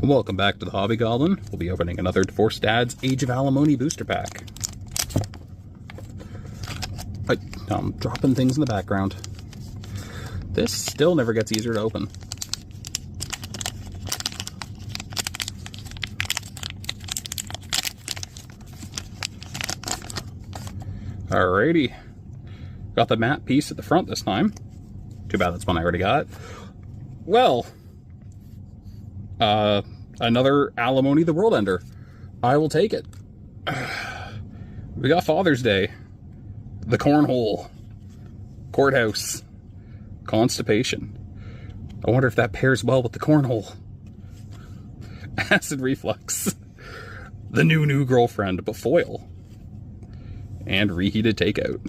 Welcome back to the Hobby Goblin. We'll be opening another Divorced Dad's Age of Alimony booster pack. I'm dropping things in the background. This still never gets easier to open. Alrighty. Got the matte piece at the front this time. Too bad that's one I already got. Well, another Alimony the World Ender. I will take it. We got Father's Day, the Cornhole, Courthouse, Constipation. I wonder if that pairs well with the Cornhole. Acid Reflux, the new girlfriend, but foil, and Reheated Takeout.